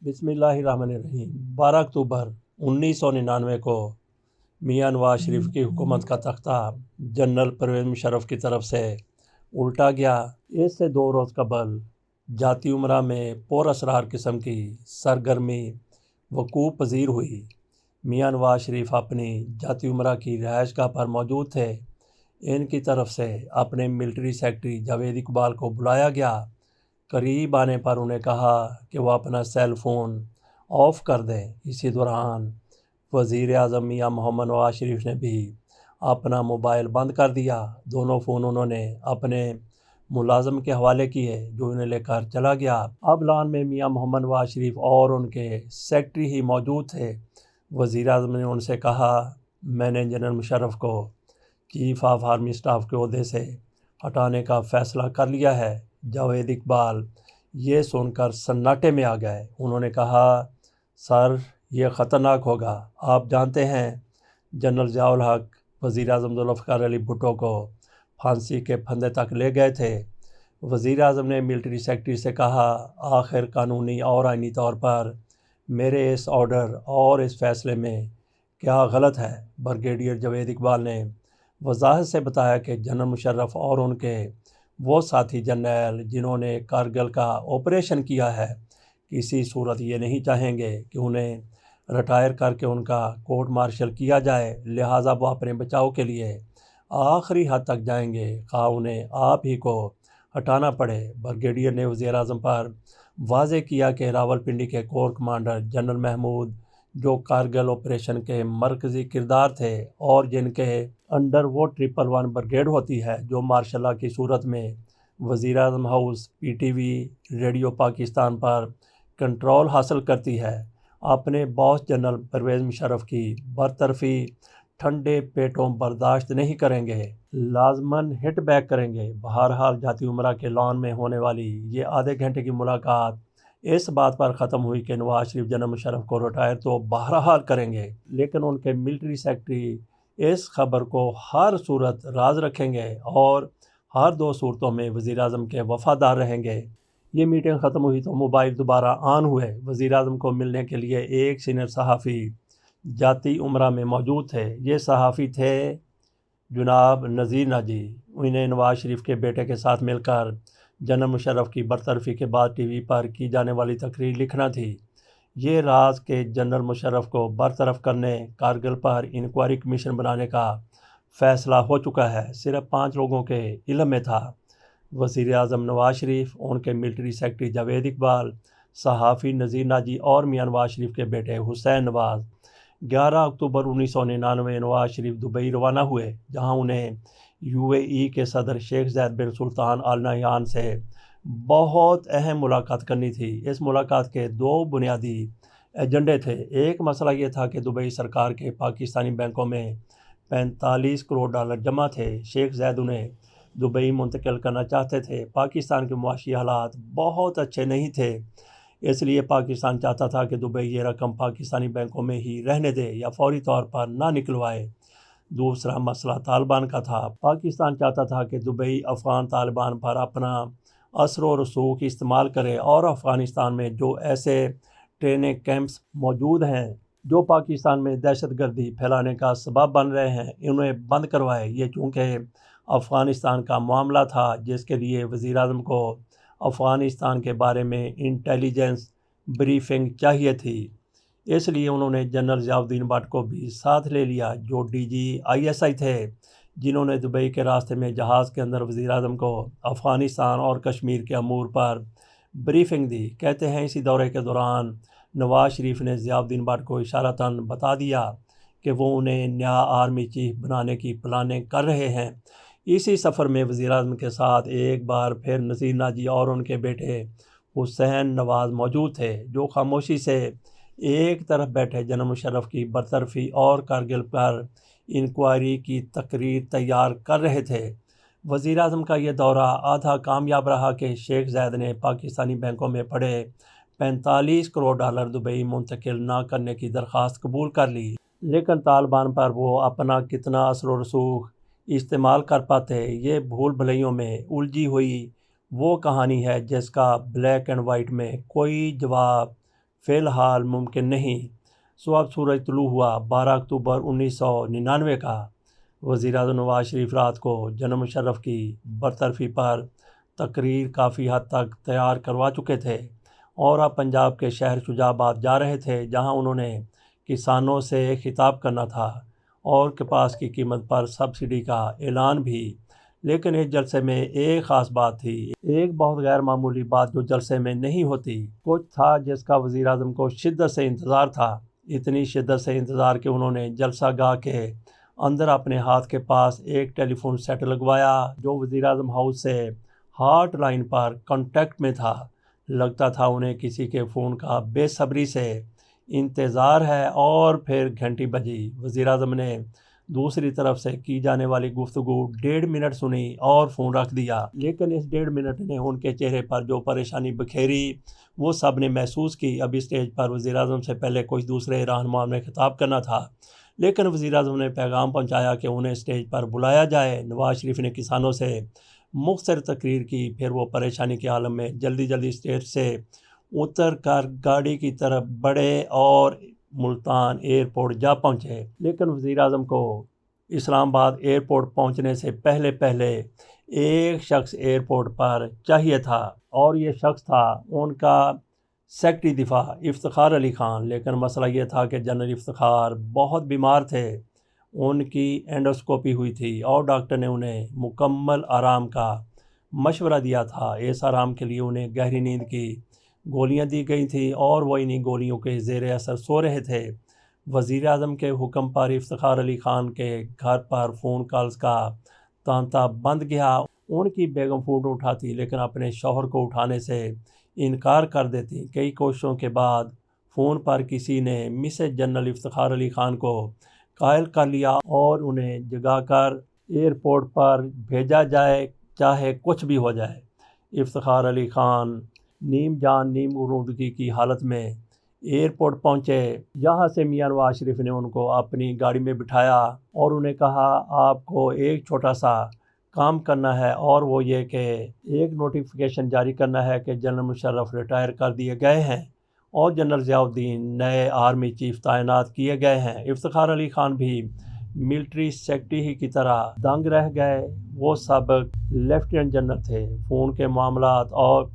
بسم اللہ الرحمن الرحیم 12 اکتوبر 1999 کو میاں نواز شریف کی حکومت کا تختہ جنرل پرویز مشرف کی طرف سے الٹا گیا۔ اس سے 2 روز قبل جاتی امرا میں پر اسرار قسم کی سرگرمی وقوع پذیر ہوئی۔ میاں نواز شریف اپنی جاتی امرا کی رہائش گاہ پر موجود تھے۔ ان کی طرف سے اپنے ملٹری سیکرٹری جاوید اقبال کو بلایا گیا۔ قریب آنے پر انہیں کہا کہ وہ اپنا سیل فون آف کر دیں۔ اسی دوران وزیر اعظم میاں محمد نواز شریف نے بھی اپنا موبائل بند کر دیا۔ دونوں فون انہوں نے اپنے ملازم کے حوالے کیے جو انہیں لے کر چلا گیا۔ اب لان میں میاں محمد نواز شریف اور ان کے سیکرٹری ہی موجود تھے۔ وزیر اعظم نے ان سے کہا، میں نے جنرل مشرف کو چیف آف آرمی اسٹاف کے عہدے سے ہٹانے کا فیصلہ کر لیا ہے۔ جاوید اقبال یہ سن کر سناٹے میں آ گئے۔ انہوں نے کہا، سر یہ خطرناک ہوگا۔ آپ جانتے ہیں جنرل ضیاء الحق وزیر اعظم ذوالفقار علی بھٹو کو پھانسی کے پھندے تک لے گئے تھے۔ وزیر اعظم نے ملٹری سیکرٹری سے کہا، آخر قانونی اور آئینی طور پر میرے اس آرڈر اور اس فیصلے میں کیا غلط ہے؟ بریگیڈیئر جاوید اقبال نے وضاحت سے بتایا کہ جنرل مشرف اور ان کے وہ ساتھی جرنیل جنہوں نے کارگل کا آپریشن کیا ہے کسی صورت یہ نہیں چاہیں گے کہ انہیں ریٹائر کر کے ان کا کورٹ مارشل کیا جائے، لہٰذا وہ اپنے بچاؤ کے لیے آخری حد تک جائیں گے، خواہ انہیں آپ ہی کو ہٹانا پڑے۔ بریگیڈیئر نے وزیر اعظم پر واضح کیا کہ راولپنڈی کے کور کمانڈر جنرل محمود جو کارگل آپریشن کے مرکزی کردار تھے اور جن کے انڈر وہ 111 بریگیڈ ہوتی ہے جو مارشل لاء کی صورت میں وزیر اعظم house, P T V, radio Pakistan پر کنٹرول حاصل کرتی ہے، اپنے باس جنرل پرویز مشرف کی برطرفی ٹھنڈے پیٹوں برداشت نہیں کریں گے، لازماً ہٹ بیک کریں گے۔ بہرحال جاتی امرا کے لان میں ہونے والی یہ آدھے گھنٹے کی ملاقات اس بات پر ختم ہوئی کہ نواز شریف جنرل مشرف کو ریٹائر تو بہرحال کریں گے، لیکن ان کے ملٹری سیکرٹری اس خبر کو ہر صورت راز رکھیں گے اور ہر 2 صورتوں میں وزیر اعظم کے وفادار رہیں گے۔ یہ میٹنگ ختم ہوئی تو موبائل دوبارہ آن ہوئے۔ وزیر اعظم کو ملنے کے لیے ایک سینئر صحافی جاتی امرا میں موجود تھے۔ یہ صحافی تھے جناب نذیر ناجی۔ انہیں نواز شریف کے بیٹے کے ساتھ مل کر جنرل مشرف کی برطرفی کے بعد ٹی وی پر کی جانے والی تقریر لکھنا تھی۔ یہ راز کہ جنرل مشرف کو برطرف کرنے کارگل پر انکوائری کمیشن بنانے کا فیصلہ ہو چکا ہے، صرف 5 لوگوں کے علم میں تھا: وزیر اعظم نواز شریف، ان کے ملٹری سیکرٹری جاوید اقبال، صحافی نذیر ناجی اور میاں نواز شریف کے بیٹے حسین نواز۔ 11 اکتوبر 1999 نواز شریف دبئی روانہ ہوئے، جہاں انہیں یو اے ای کے صدر شیخ زید بن سلطان آل نہیان سے بہت اہم ملاقات کرنی تھی۔ اس ملاقات کے 2 بنیادی ایجنڈے تھے۔ ایک مسئلہ یہ تھا کہ دبئی سرکار کے پاکستانی بینکوں میں 45 کروڑ ڈالر جمع تھے۔ شیخ زید انہیں دبئی منتقل کرنا چاہتے تھے۔ پاکستان کے معاشی حالات بہت اچھے نہیں تھے، اس لیے پاکستان چاہتا تھا کہ دبئی یہ رقم پاکستانی بینکوں میں ہی رہنے دے یا فوری طور پر نہ نکلوائے۔ دوسرا مسئلہ طالبان کا تھا۔ پاکستان چاہتا تھا کہ دبئی افغان طالبان پر اپنا اثر و رسوخ استعمال کرے اور افغانستان میں جو ایسے ٹریننگ کیمپس موجود ہیں جو پاکستان میں دہشت گردی پھیلانے کا سبب بن رہے ہیں، انہیں بند کروائے۔ یہ چونکہ افغانستان کا معاملہ تھا جس کے لیے وزیر اعظم کو افغانستان کے بارے میں انٹیلیجنس بریفنگ چاہیے تھی، اس لیے انہوں نے جنرل ضیاء الدین بٹ کو بھی ساتھ لے لیا جو D G I S I تھے، جنہوں نے دبئی کے راستے میں جہاز کے اندر وزیر اعظم کو افغانستان اور کشمیر کے امور پر بریفنگ دی۔ کہتے ہیں اسی دورے کے دوران نواز شریف نے ضیاء الدین بٹ کو اشارتاً بتا دیا کہ وہ انہیں نیا آرمی چیف بنانے کی پلاننگ کر رہے ہیں۔ اسی سفر میں وزیر اعظم کے ساتھ ایک بار پھر نذیر ناجی اور ان کے بیٹے حسین نواز موجود تھے، جو خاموشی سے ایک طرف بیٹھے جنرل مشرف کی برطرفی اور کارگل پر انکوائری کی تقریر تیار کر رہے تھے۔ وزیر اعظم کا یہ دورہ آدھا کامیاب رہا کہ شیخ زید نے پاکستانی بینکوں میں پڑے 45 کروڑ ڈالر دبئی منتقل نہ کرنے کی درخواست قبول کر لی، لیکن طالبان پر وہ اپنا کتنا اثر و رسوخ استعمال کر پاتے، یہ بھول بھلیوں میں الجھی ہوئی وہ کہانی ہے جس کا بلیک اینڈ وائٹ میں کوئی جواب فی الحال ممکن نہیں۔ اب سورج طلوع ہوا 12 اکتوبر 1999 کا۔ وزیر اعظم نواز شریف رات کو جنرل مشرف کی برطرفی پر تقریر کافی حد تک تیار کروا چکے تھے اور اب پنجاب کے شہر شجاع آباد جا رہے تھے، جہاں انہوں نے کسانوں سے خطاب کرنا تھا اور کپاس کی قیمت پر سبسڈی کا اعلان بھی۔ لیکن اس جلسے میں ایک خاص بات تھی، ایک بہت غیر معمولی بات جو جلسے میں نہیں ہوتی۔ کچھ تھا جس کا وزیر اعظم کو شدت سے انتظار تھا، اتنی شدت سے انتظار کہ انہوں نے جلسہ گاہ کے اندر اپنے ہاتھ کے پاس ایک ٹیلی فون سیٹ لگوایا جو وزیر اعظم ہاؤس سے ہاٹ لائن پر کانٹیکٹ میں تھا۔ لگتا تھا انہیں کسی کے فون کا بے صبری سے انتظار ہے، اور پھر گھنٹی بجی۔ وزیر اعظم نے دوسری طرف سے کی جانے والی گفتگو 1.5 منٹ سنی اور فون رکھ دیا، لیکن اس 1.5 منٹ نے ان کے چہرے پر جو پریشانی بکھیری وہ سب نے محسوس کی۔ اب اسٹیج پر وزیر اعظم سے پہلے کچھ دوسرے رہنما نے خطاب کرنا تھا، لیکن وزیر اعظم نے پیغام پہنچایا کہ انہیں اسٹیج پر بلایا جائے۔ نواز شریف نے کسانوں سے مختصر تقریر کی، پھر وہ پریشانی کے عالم میں جلدی اسٹیج سے اتر کر گاڑی کی طرف بڑھے اور ملتان ایئرپورٹ جا پہنچے۔ لیکن وزیر اعظم کو اسلام آباد ایئرپورٹ پہنچنے سے پہلے ایک شخص ایئرپورٹ پر چاہیے تھا، اور یہ شخص تھا ان کا سیکرٹری دفاع افتخار علی خان۔ لیکن مسئلہ یہ تھا کہ جنرل افتخار بہت بیمار تھے، ان کی اینڈوسکوپی ہوئی تھی اور ڈاکٹر نے انہیں مکمل آرام کا مشورہ دیا تھا۔ اس آرام کے لیے انہیں گہری نیند کی گولیاں دی گئی تھیں اور وہ انہی گولیوں کے زیر اثر سو رہے تھے۔ وزیر اعظم کے حکم پر افتخار علی خان کے گھر پر فون کالز کا تانتا بند گیا۔ ان کی بیگم فون اٹھاتی لیکن اپنے شوہر کو اٹھانے سے انکار کر دیتی۔ کئی کوششوں کے بعد فون پر کسی نے مسز جنرل افتخار علی خان کو قائل کر لیا اور انہیں جگا کر ایئرپورٹ پر بھیجا جائے، چاہے کچھ بھی ہو جائے۔ افتخار علی خان نیم جان نیم غنودگی کی حالت میں ایئرپورٹ پہنچے۔ یہاں سے میاں نواز شریف نے ان کو اپنی گاڑی میں بٹھایا اور انہیں کہا آپ کو ایک چھوٹا سا کام کرنا ہے، اور وہ یہ کہ ایک نوٹیفیکیشن جاری کرنا ہے کہ جنرل مشرف ریٹائر کر دیے گئے ہیں اور جنرل ضیاء الدین نئے آرمی چیف تعینات کیے گئے ہیں۔ افتخار علی خان بھی ملٹری سیکرٹری ہی کی طرح دنگ رہ گئے۔ وہ سب لیفٹیننٹ جنرل تھے، فون کے معاملات اور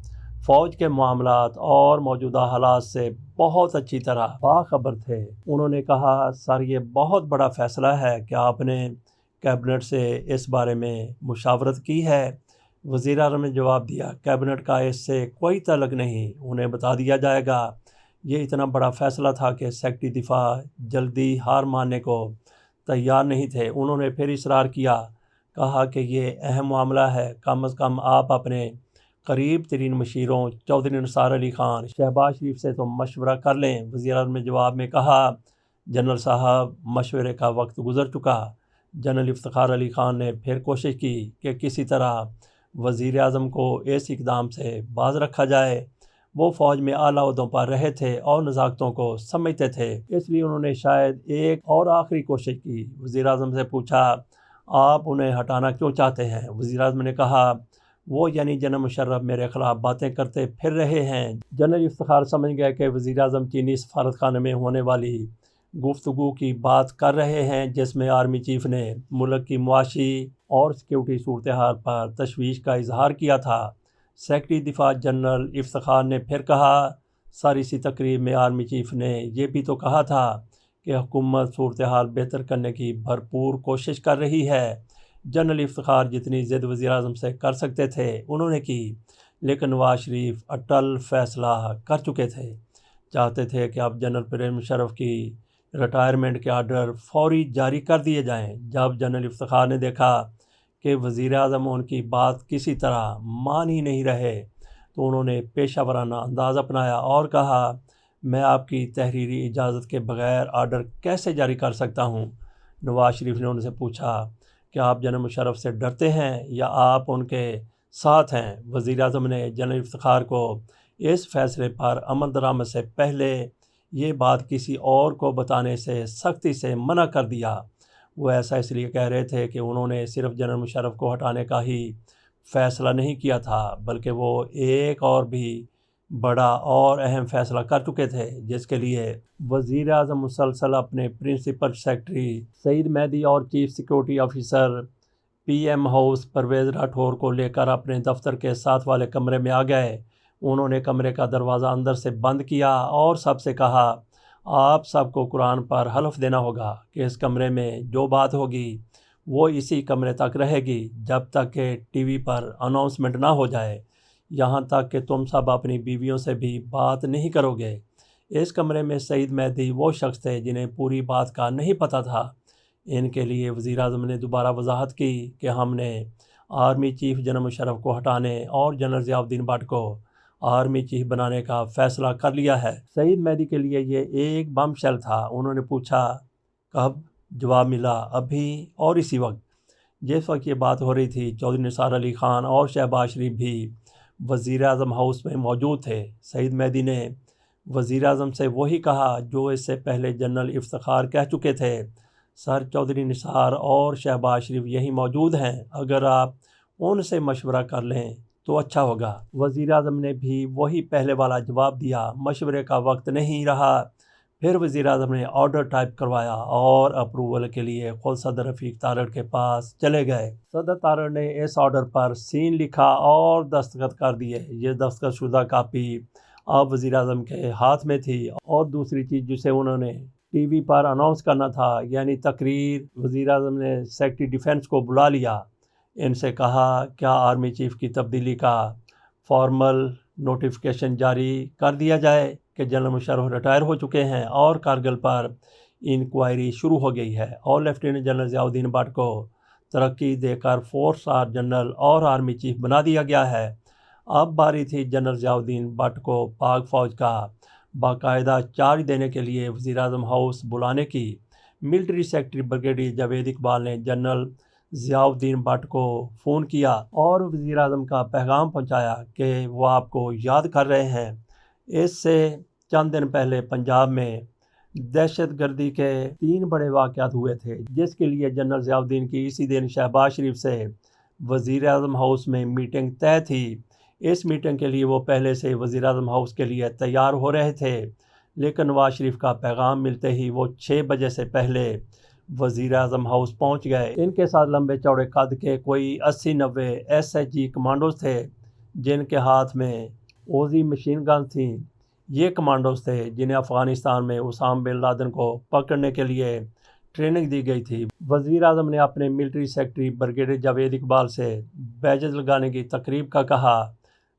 فوج کے معاملات اور موجودہ حالات سے بہت اچھی طرح باخبر تھے۔ انہوں نے کہا سر یہ بہت بڑا فیصلہ ہے، کہ آپ نے کیبنٹ سے اس بارے میں مشاورت کی ہے؟ وزیر اعظم نے جواب دیا کیبنٹ کا اس سے کوئی تعلق نہیں، انہیں بتا دیا جائے گا۔ یہ اتنا بڑا فیصلہ تھا کہ سیکرٹری دفاع جلدی ہار ماننے کو تیار نہیں تھے۔ انہوں نے پھر اصرار کیا، کہا کہ یہ اہم معاملہ ہے، کم از کم آپ اپنے قریب ترین مشیروں چودھری نثار علی خان، شہباز شریف سے تو مشورہ کر لیں۔ وزیر اعظم نے جواب میں کہا جنرل صاحب مشورے کا وقت گزر چکا۔ جنرل افتخار علی خان نے پھر کوشش کی کہ کسی طرح وزیر اعظم کو اس اقدام سے باز رکھا جائے۔ وہ فوج میں اعلیٰ عہدوں پر رہے تھے اور نزاکتوں کو سمجھتے تھے، اس لیے انہوں نے شاید ایک اور آخری کوشش کی۔ وزیر اعظم سے پوچھا آپ انہیں ہٹانا کیوں چاہتے ہیں؟ وزیر اعظم نے کہا وہ یعنی جنرل مشرف میرے خلاف باتیں کرتے پھر رہے ہیں۔ جنرل افتخار سمجھ گئے کہ وزیر اعظم چینی سفارت خانے میں ہونے والی گفتگو کی بات کر رہے ہیں، جس میں آرمی چیف نے ملک کی معاشی اور سیکیورٹی صورتحال پر تشویش کا اظہار کیا تھا۔ سیکرٹری دفاع جنرل افتخار نے پھر کہا سر اسی تقریب میں آرمی چیف نے یہ بھی تو کہا تھا کہ حکومت صورتحال بہتر کرنے کی بھرپور کوشش کر رہی ہے۔ جنرل افتخار جتنی ضد وزیر اعظم سے کر سکتے تھے انہوں نے کی، لیکن نواز شریف اٹل فیصلہ کر چکے تھے، چاہتے تھے کہ اب جنرل پرویز مشرف کی ریٹائرمنٹ کے آرڈر فوری جاری کر دیے جائیں۔ جب جنرل افتخار نے دیکھا کہ وزیر اعظم ان کی بات کسی طرح مان ہی نہیں رہے تو انہوں نے پیشہ ورانہ انداز اپنایا اور کہا میں آپ کی تحریری اجازت کے بغیر آرڈر کیسے جاری کر سکتا ہوں؟ نواز شریف نے ان سے پوچھا کہ آپ جنرل مشرف سے ڈرتے ہیں یا آپ ان کے ساتھ ہیں؟ وزیر اعظم نے جنرل افتخار کو اس فیصلے پر عمل درآمد سے پہلے یہ بات کسی اور کو بتانے سے سختی سے منع کر دیا۔ وہ ایسا اس لیے کہہ رہے تھے کہ انہوں نے صرف جنرل مشرف کو ہٹانے کا ہی فیصلہ نہیں کیا تھا، بلکہ وہ ایک اور بھی بڑا اور اہم فیصلہ کر چکے تھے، جس کے لیے وزیر اعظم مسلسل اپنے پرنسپل سیکرٹری سعید مہدی اور chief security officer P M house Pervez Rathore کو لے کر اپنے دفتر کے ساتھ والے کمرے میں آ گئے۔ انہوں نے کمرے کا دروازہ اندر سے بند کیا اور سب سے کہا، آپ سب کو قرآن پر حلف دینا ہوگا کہ اس کمرے میں جو بات ہوگی وہ اسی کمرے تک رہے گی جب تک کہ ٹی وی پر اناؤنسمنٹ نہ ہو جائے، یہاں تک کہ تم سب اپنی بیویوں سے بھی بات نہیں کرو گے۔ اس کمرے میں سعید مہدی وہ شخص تھے جنہیں پوری بات کا نہیں پتہ تھا۔ ان کے لیے وزیر اعظم نے دوبارہ وضاحت کی کہ ہم نے آرمی چیف جنرل مشرف کو ہٹانے اور جنرل ضیاء الدین بٹ کو آرمی چیف بنانے کا فیصلہ کر لیا ہے۔ سعید مہدی کے لیے یہ ایک بم شیل تھا۔ انہوں نے پوچھا، کب؟ جواب ملا، ابھی اور اسی وقت۔ جس وقت یہ بات ہو رہی تھی، چودھری نثار علی خان اور شہباز شریف بھی وزیر اعظم ہاؤس میں موجود تھے۔ سعید مہدی نے وزیر اعظم سے وہی کہا جو اس سے پہلے جنرل افتخار کہہ چکے تھے، سر چودھری نثار اور شہباز شریف یہی موجود ہیں، اگر آپ ان سے مشورہ کر لیں تو اچھا ہوگا۔ وزیر اعظم نے بھی وہی پہلے والا جواب دیا، مشورے کا وقت نہیں رہا۔ پھر وزیر اعظم نے آرڈر ٹائپ کروایا اور اپروول کے لیے خود صدر رفیق تارڑ کے پاس چلے گئے۔ صدر تارڑ نے اس آرڈر پر سین لکھا اور دستخط کر دیے۔ یہ دستخط شدہ کاپی اب وزیر اعظم کے ہاتھ میں تھی، اور دوسری چیز جسے انہوں نے ٹی وی پر اناؤنس کرنا تھا، یعنی تقریر، وزیر اعظم نے سیکرٹری ڈیفنس کو بلا لیا۔ ان سے کہا، کیا آرمی چیف کی تبدیلی کا فارمل نوٹیفیکیشن جاری کر دیا جائے کہ جنرل مشرف ریٹائر ہو چکے ہیں اور کارگل پر انکوائری شروع ہو گئی ہے، اور lieutenant general Zia Uddin but کو ترقی دے کر 4 اسٹار جنرل اور آرمی چیف بنا دیا گیا ہے۔ اب باری تھی جنرل ضیاء الدین بٹ کو پاک فوج کا باقاعدہ چارج دینے کے لیے وزیر اعظم ہاؤس بلانے کی۔ Military secretary brigadier Javed Iqbal نے جنرل ضیاء الدین بٹ کو فون کیا اور وزیر اعظم کا پیغام پہنچایا کہ وہ آپ کو یاد کر رہے ہیں۔ اس سے چند دن پہلے پنجاب میں دہشت گردی کے 3 بڑے واقعات ہوئے تھے، جس کے لیے جنرل ضیاء الدین کی اسی دن شہباز شریف سے وزیر اعظم ہاؤس میں میٹنگ طے تھی۔ اس میٹنگ کے لیے وہ پہلے سے وزیر اعظم ہاؤس کے لیے تیار ہو رہے تھے، لیکن نواز شریف کا پیغام ملتے ہی وہ 6 بجے سے پہلے وزیر اعظم ہاؤس پہنچ گئے۔ ان کے ساتھ لمبے چوڑے قد کے کوئی 80-90 ایس ایچ جی کمانڈوز تھے، جن کے ہاتھ میں اوزی مشین گن تھیں۔ یہ کمانڈوز تھے جنہیں افغانستان میں اسامہ بن لادن کو پکڑنے کے لیے ٹریننگ دی گئی تھی۔ وزیر اعظم نے اپنے military secretary brigadier Javed Iqbal سے بیجز لگانے کی تقریب کا کہا۔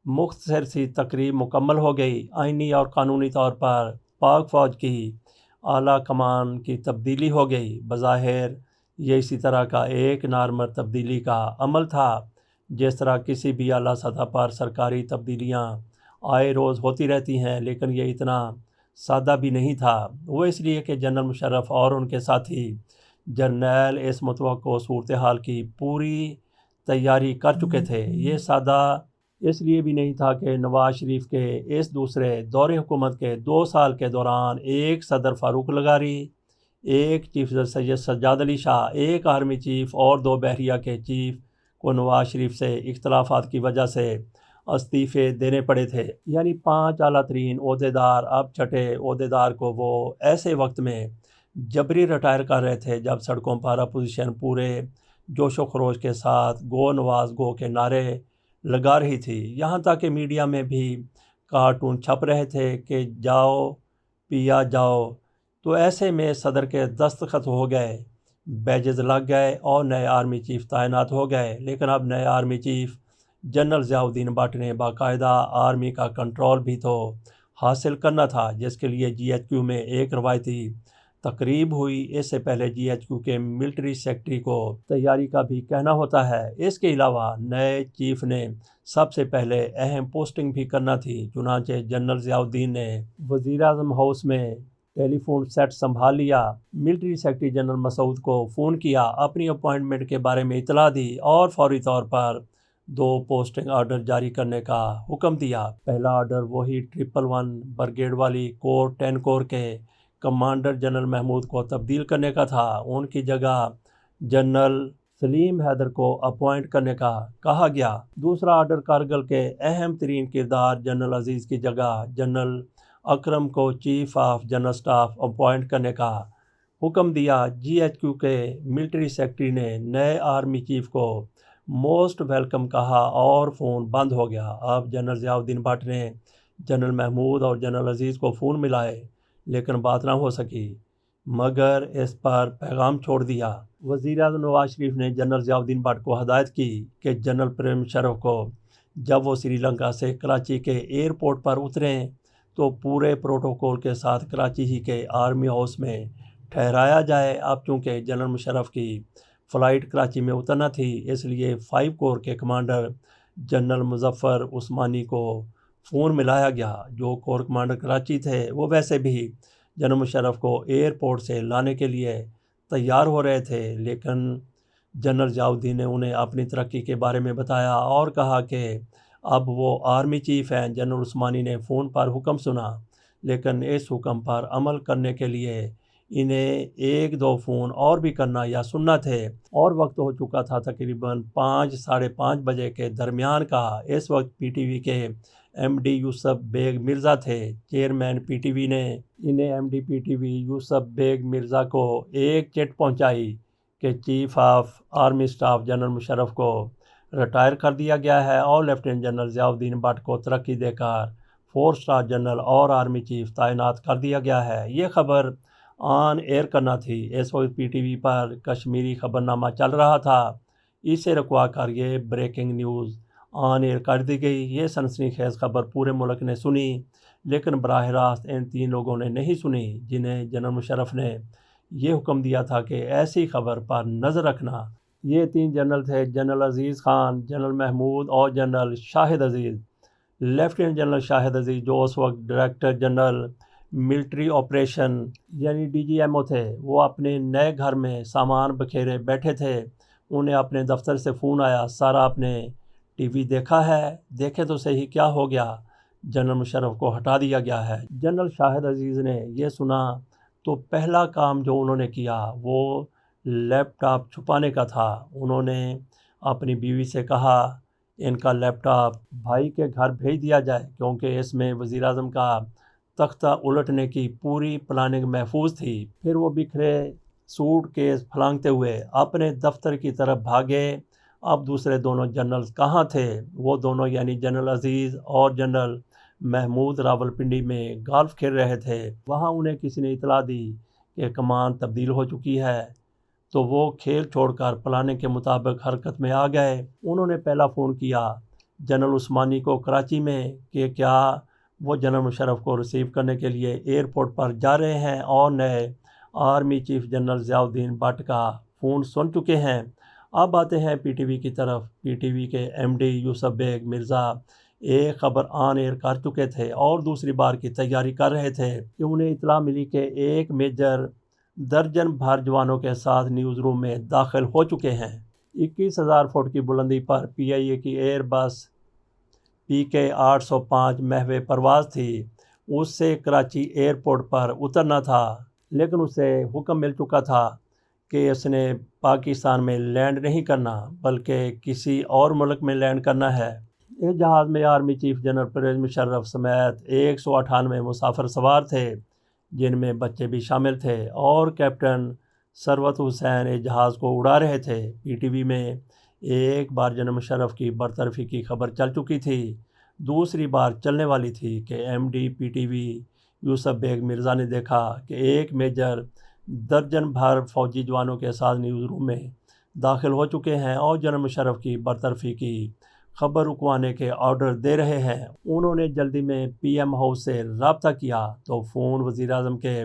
مختصر سی تقریب مکمل ہو گئی۔ آئینی اور قانونی طور پر پاک فوج کی اعلیٰ کمان کی تبدیلی ہو گئی۔ بظاہر یہ اسی طرح کا ایک نارمل تبدیلی کا عمل تھا، جس طرح کسی بھی اعلیٰ سطح پر سرکاری تبدیلیاں آئے روز ہوتی رہتی ہیں، لیکن یہ اتنا سادہ بھی نہیں تھا۔ وہ اس لیے کہ جنرل مشرف اور ان کے ساتھی جرنیل اس متوقع صورتحال کی پوری تیاری کر چکے تھے۔ یہ سادہ اس لیے بھی نہیں تھا کہ نواز شریف کے اس دوسرے دور حکومت کے 2 سال کے دوران ایک صدر فاروق لغاری، ایک چیف سید سجاد علی شاہ، ایک آرمی چیف اور 2 بحریہ کے چیف کو نواز شریف سے اختلافات کی وجہ سے استعفے دینے پڑے تھے۔ یعنی 5 اعلیٰ ترین عہدیدار اب چھٹے عہدیدار کو وہ ایسے وقت میں جبری ریٹائر کر رہے تھے جب سڑکوں پر اپوزیشن پورے جوش و خروش کے ساتھ گو نواز گو کے نعرے لگا رہی تھی۔ یہاں تک کہ میڈیا میں بھی کارٹون چھپ رہے تھے کہ جاؤ پیا جاؤ۔ تو ایسے میں صدر کے دستخط ہو گئے، بیجز لگ گئے اور نئے آرمی چیف تعینات ہو گئے۔ لیکن اب نئے army chief general Zia Uddin but نے باقاعدہ آرمی کا کنٹرول بھی تو حاصل کرنا تھا، جس کے لیے جی ایچ کیو میں ایک روایتی تقریب ہوئی۔ اس سے پہلے جی ایچ کیو کے ملٹری سیکرٹری کو تیاری کا بھی کہنا ہوتا ہے۔ اس کے علاوہ نئے چیف نے سب سے پہلے اہم پوسٹنگ بھی کرنا تھی۔ چنانچہ جنرل ضیاء الدین نے وزیر اعظم ہاؤس میں ٹیلی فون سیٹ سنبھال لیا، ملٹری سیکرٹری جنرل مسعود کو فون کیا، اپنی اپوائنٹمنٹ کے بارے میں اطلاع دی اور فوری طور پر 2 پوسٹنگ آرڈر جاری کرنے کا حکم دیا۔ پہلا آرڈر وہی 111 بریگیڈ والی کور 10 کور کے کمانڈر جنرل محمود کو تبدیل کرنے کا تھا۔ ان کی جگہ جنرل سلیم حیدر کو اپوائنٹ کرنے کا کہا گیا۔ دوسرا آرڈر کارگل کے اہم ترین کردار جنرل عزیز کی جگہ جنرل اکرم کو chief of general staff appoint کرنے کا حکم دیا۔ GHQ کے ملٹری سیکرٹری نے نئے آرمی چیف کو موسٹ ویلکم کہا اور فون بند ہو گیا۔ اب جنرل ضیاء الدین بٹ نے جنرل محمود اور جنرل عزیز کو فون ملائے لیکن بات نہ ہو سکی، مگر اس پر پیغام چھوڑ دیا۔ وزیر اعظم نواز شریف نے جنرل ضیاء الدین بٹ کو ہدایت کی کہ جنرل پرویز مشرف کو جب وہ سری لنکا سے کراچی کے ایئرپورٹ پر اتریں تو پورے پروٹوکول کے ساتھ کراچی ہی کے آرمی ہاؤس میں ٹھہرایا جائے۔ اب چونکہ جنرل مشرف کی فلائٹ کراچی میں اترنا تھی، اس لیے 5 کور کے کمانڈر جنرل مظفر عثمانی کو فون ملایا گیا، جو کور کمانڈر کراچی تھے۔ وہ ویسے بھی جنرل مشرف کو ایئرپورٹ سے لانے کے لیے تیار ہو رہے تھے، لیکن جنرل ضیاء الدین نے انہیں اپنی ترقی کے بارے میں بتایا اور کہا کہ اب وہ آرمی چیف ہیں۔ جنرل عثمانی نے فون پر حکم سنا، لیکن اس حکم پر عمل کرنے کے لیے انہیں 1-2 فون اور بھی کرنا یا سننا تھے، اور وقت ہو چکا تھا تقریباً 5 ساڑھے 5 بجے کے درمیان کا۔ اس وقت PTV کے MD یوسف بیگ مرزا تھے۔ چیئرمین PTV نے انہیں MD PTV یوسف بیگ مرزا کو ایک چٹ پہنچائی کہ chief of army staff general Musharraf کو ریٹائر کر دیا گیا ہے اور lieutenant general Zia Uddin but کو ترقی دے کر 4 اسٹار جنرل اور آرمی چیف تعینات کر دیا گیا ہے۔ یہ خبر آن ایئر کرنا تھی۔ اس وقت PTV پر کشمیری خبرنامہ چل رہا تھا، اسے رکوا کر یہ بریکنگ نیوز آن ایئر کر دی گئی۔ یہ سنسنی خیز خبر پورے ملک نے سنی، لیکن براہ راست ان 3 لوگوں نے نہیں سنی جنہیں جنرل مشرف نے یہ حکم دیا تھا کہ ایسی خبر پر نظر رکھنا۔ یہ 3 جنرل تھے: جنرل عزیز خان، جنرل محمود اور جنرل شاہد عزیز۔ لیفٹیننٹ جنرل شاہد عزیز، جو اس وقت ڈائریکٹر جنرل ملٹری آپریشن یعنی DGMO تھے، وہ اپنے نئے گھر میں سامان بکھیرے بیٹھے تھے۔ انہیں اپنے دفتر سے فون آیا: سر، آپ نے TV دیکھا ہے؟ دیکھے تو صحیح، کیا ہو گیا؟ جنرل مشرف کو ہٹا دیا گیا ہے۔ جنرل شاہد عزیز نے یہ سنا تو پہلا کام جو انہوں نے کیا وہ لیپ ٹاپ چھپانے کا تھا۔ انہوں نے اپنی بیوی سے کہا ان کا لیپ ٹاپ بھائی کے گھر بھیج دیا جائے، کیونکہ اس میں وزیر اعظم کا تختہ الٹنے کی پوری پلاننگ محفوظ تھی۔ پھر وہ بکھرے سوٹ کیس پھلانگتے ہوئے اپنے دفتر کی طرف بھاگے۔ اب دوسرے دونوں جنرل کہاں تھے؟ وہ دونوں یعنی جنرل عزیز اور جنرل محمود راولپنڈی میں گالف کھیل رہے تھے۔ وہاں انہیں کسی نے اطلاع دی کہ کمان تبدیل ہو چکی ہے، تو وہ کھیل چھوڑ کر پلاننگ کے مطابق حرکت میں آ گئے۔ انہوں نے پہلا فون کیا جنرل عثمانی کو کراچی میں کہ کیا وہ جنرل مشرف کو ریسیو کرنے کے لیے ایئرپورٹ پر جا رہے ہیں، اور نئے army chief general Zia Uddin but کا فون سن چکے ہیں۔ اب آتے ہیں PTV کی طرف۔ PTV کے MD یوسف بیگ مرزا ایک خبر آن ایئر کر چکے تھے اور دوسری بار کی تیاری کر رہے تھے کہ انہیں اطلاع ملی کہ ایک میجر درجن بھر جوانوں کے ساتھ نیوز روم میں داخل ہو چکے ہیں۔ 21,000 فٹ کی بلندی پر PIA کی ایئر بس PK 805 محو پرواز تھی۔ اس سے کراچی ایئرپورٹ پر اترنا تھا، لیکن اسے حکم مل چکا تھا کہ اس نے پاکستان میں لینڈ نہیں کرنا بلکہ کسی اور ملک میں لینڈ کرنا ہے۔ اس جہاز میں army chief general Pervez Musharraf سمیت 198 مسافر سوار تھے، جن میں بچے بھی شامل تھے، اور کیپٹن ثروت حسین اس جہاز کو اڑا رہے تھے۔ PTV میں ایک بار جنرل مشرف کی برطرفی کی خبر چل چکی تھی، دوسری بار چلنے والی تھی کہ MD PTV یوسف بیگ مرزا نے دیکھا کہ ایک میجر درجن بھر فوجی جوانوں کے ساتھ نیوز روم میں داخل ہو چکے ہیں اور جنرل مشرف کی برطرفی کی خبر رکوانے کے آرڈر دے رہے ہیں۔ انہوں نے جلدی میں PM ہاؤس سے رابطہ کیا تو فون وزیر اعظم کے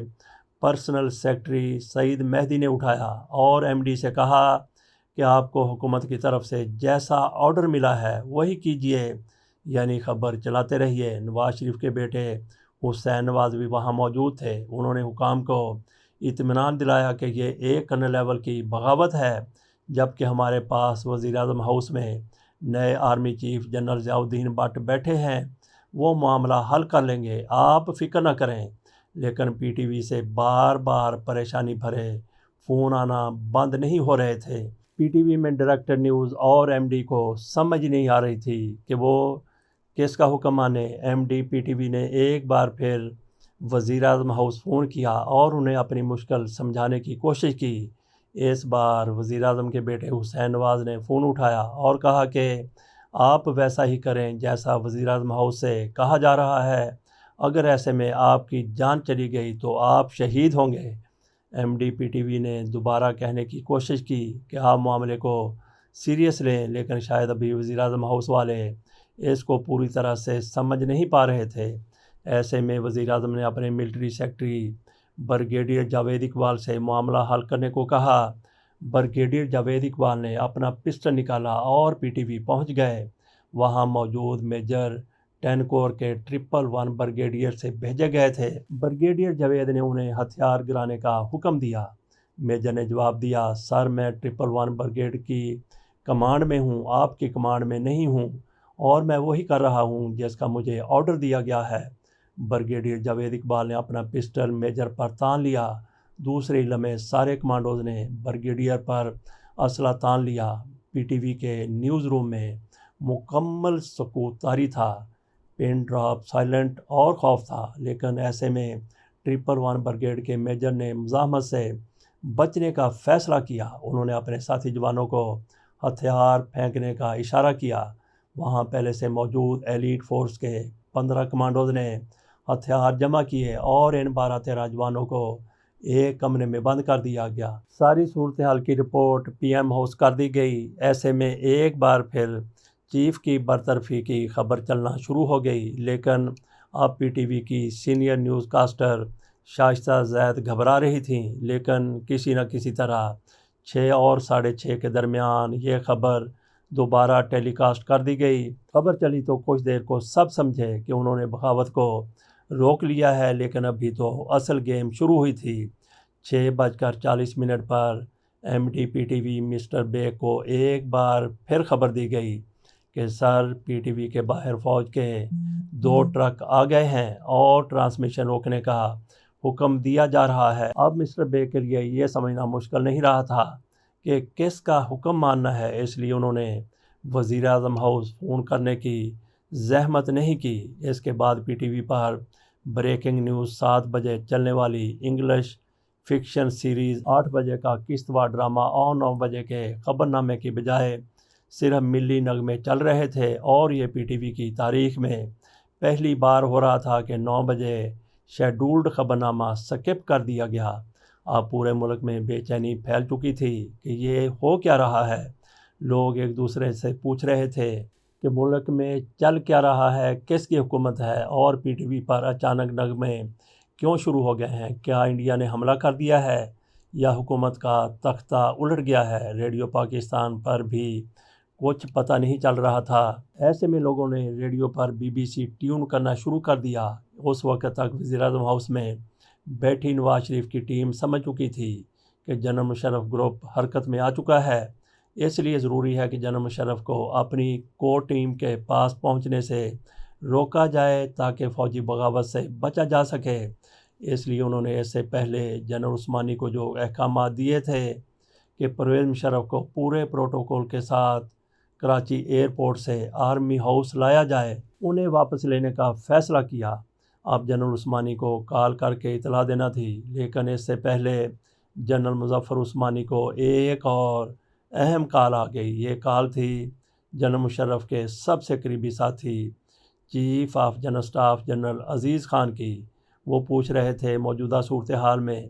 پرسنل سیکرٹری سعید مہدی نے اٹھایا اور MD سے کہا کہ آپ کو حکومت کی طرف سے جیسا آرڈر ملا ہے وہی کیجئے، یعنی خبر چلاتے رہیے۔ نواز شریف کے بیٹے حسین نواز بھی وہاں موجود تھے۔ انہوں نے حکام کو اطمینان دلایا کہ یہ ایک کرنل لیول کی بغاوت ہے، جبکہ ہمارے پاس وزیر اعظم ہاؤس میں نئے army chief general Zia Uddin but بیٹھے ہیں، وہ معاملہ حل کر لیں گے، آپ فکر نہ کریں۔ لیکن PTV سے بار بار پریشانی بھرے فون آنا بند نہیں ہو رہے تھے۔ پی ٹی وی میں ڈائریکٹر نیوز اور ایم ڈی کو سمجھ نہیں آ رہی تھی کہ وہ کس کا حکم مانے۔ ایم ڈی پی ٹی وی نے ایک بار پھر وزیر اعظم ہاؤس فون کیا اور انہیں اپنی مشکل سمجھانے کی کوشش کی۔ اس بار وزیر اعظم کے بیٹے حسین نواز نے فون اٹھایا اور کہا کہ آپ ویسا ہی کریں جیسا وزیر اعظم ہاؤس سے کہا جا رہا ہے، اگر ایسے میں آپ کی جان چلی گئی تو آپ شہید ہوں گے۔ ایم ڈی پی ٹی وی نے دوبارہ کہنے کی کوشش کی کہ آپ معاملے کو سیریس لیں، لیکن شاید ابھی وزیر اعظم ہاؤس والے اس کو پوری طرح سے سمجھ نہیں پا رہے تھے۔ ایسے میں وزیر اعظم نے اپنے military secretary brigadier Javed Iqbal سے معاملہ حل کرنے کو کہا۔ بریگیڈیئر جاوید اقبال نے اپنا پسٹل نکالا اور پی ٹی وی پہنچ گئے۔ وہاں موجود میجر 10 کور کے 111 بریگیڈیئر سے بھیجے گئے تھے۔ بریگیڈیئر جاوید نے انہیں ہتھیار گرانے کا حکم دیا۔ میجر نے جواب دیا، سر میں 111 بریگیڈ کی کمانڈ میں ہوں، آپ کی کمانڈ میں نہیں ہوں، اور میں وہی کر رہا ہوں جس کا مجھے آرڈر دیا گیا ہے۔ بریگیڈیئر جاوید اقبال نے اپنا پسٹل میجر پر تان لیا۔ دوسرے لمحے سارے کمانڈوز نے بریگیڈیئر پر اسلحہ تان لیا۔ پی ٹی وی کے نیوز روم میں مکمل سکوت طاری تھا، پن ڈراپ سائلنٹ اور خوف تھا، لیکن ایسے میں 111 بریگیڈ کے میجر نے مزاحمت سے بچنے کا فیصلہ کیا۔ انہوں نے اپنے ساتھی جوانوں کو ہتھیار پھینکنے کا اشارہ کیا۔ وہاں پہلے سے موجود ایلیٹ فورس کے 15 کمانڈوز نے ہتھیار جمع کیے اور ان 12-13 جوانوں کو ایک کمرے میں بند کر دیا گیا۔ ساری صورتحال کی رپورٹ پی ایم ہاؤس کر دی گئی۔ ایسے میں ایک بار پھر چیف کی برطرفی کی خبر چلنا شروع ہو گئی، لیکن اب پی ٹی وی کی سینئر نیوز کاسٹر شائستہ زید گھبرا رہی تھیں، لیکن کسی نہ کسی طرح 6 اور 6:30 کے درمیان یہ خبر دوبارہ ٹیلی کاسٹ کر دی گئی۔ خبر چلی تو کچھ دیر کو سب سمجھے کہ انہوں نے بغاوت کو روک لیا ہے، لیکن ابھی تو اصل گیم شروع ہوئی تھی۔ 6:40 پر M D P T V Mister Baig کو ایک بار پھر خبر دی گئی کہ سر، پی ٹی وی کے باہر فوج کے 2 ٹرک آ گئے ہیں اور ٹرانسمیشن روکنے کا حکم دیا جا رہا ہے۔ اب مسٹر بیگ کے لیے یہ سمجھنا مشکل نہیں رہا تھا کہ کس کا حکم ماننا ہے، اس لیے انہوں نے وزیر اعظم ہاؤس فون کرنے کی زحمت نہیں کی۔ اس کے بعد پی ٹی وی پر بریکنگ نیوز، 7 بجے چلنے والی انگلش فکشن سیریز، 8 بجے کا قسط وار ڈرامہ اور 9 بجے کے خبر نامے کی بجائے صرف ملی نغمے چل رہے تھے، اور یہ پی ٹی وی کی تاریخ میں پہلی بار ہو رہا تھا کہ 9 بجے شیڈولڈ خبر نامہ سکپ کر دیا گیا۔ اب پورے ملک میں بے چینی پھیل چکی تھی کہ یہ ہو کیا رہا ہے۔ لوگ ایک دوسرے سے پوچھ رہے تھے کہ ملک میں چل کیا رہا ہے، کس کی حکومت ہے، اور پی ٹی وی پر اچانک نغمے کیوں شروع ہو گئے ہیں؟ کیا انڈیا نے حملہ کر دیا ہے یا حکومت کا تختہ الٹ گیا ہے؟ ریڈیو پاکستان پر بھی کچھ پتہ نہیں چل رہا تھا۔ ایسے میں لوگوں نے ریڈیو پر بی بی سی ٹیون کرنا شروع کر دیا۔ اس وقت تک وزیر اعظم ہاؤس میں بیٹھی نواز شریف کی ٹیم سمجھ چکی تھی کہ جنرل مشرف گروپ حرکت میں آ چکا ہے، اس لیے ضروری ہے کہ جنرل مشرف کو اپنی کور ٹیم کے پاس پہنچنے سے روکا جائے تاکہ فوجی بغاوت سے بچا جا سکے۔ اس لیے انہوں نے اس سے پہلے جنرل عثمانی کو جو احکامات دیے تھے کہ پرویز مشرف کو پورے پروٹوکول کے ساتھ کراچی ایئرپورٹ سے آرمی ہاؤس لایا جائے، انہیں واپس لینے کا فیصلہ کیا۔ اب جنرل عثمانی کو کال کر کے اطلاع دینا تھی، لیکن اس سے پہلے جنرل مظفر عثمانی کو ایک اور اہم کال آ گئی۔ یہ کال تھی جنرل مشرف کے سب سے قریبی ساتھی chief of general staff general Aziz Khan کی۔ وہ پوچھ رہے تھے موجودہ صورتحال میں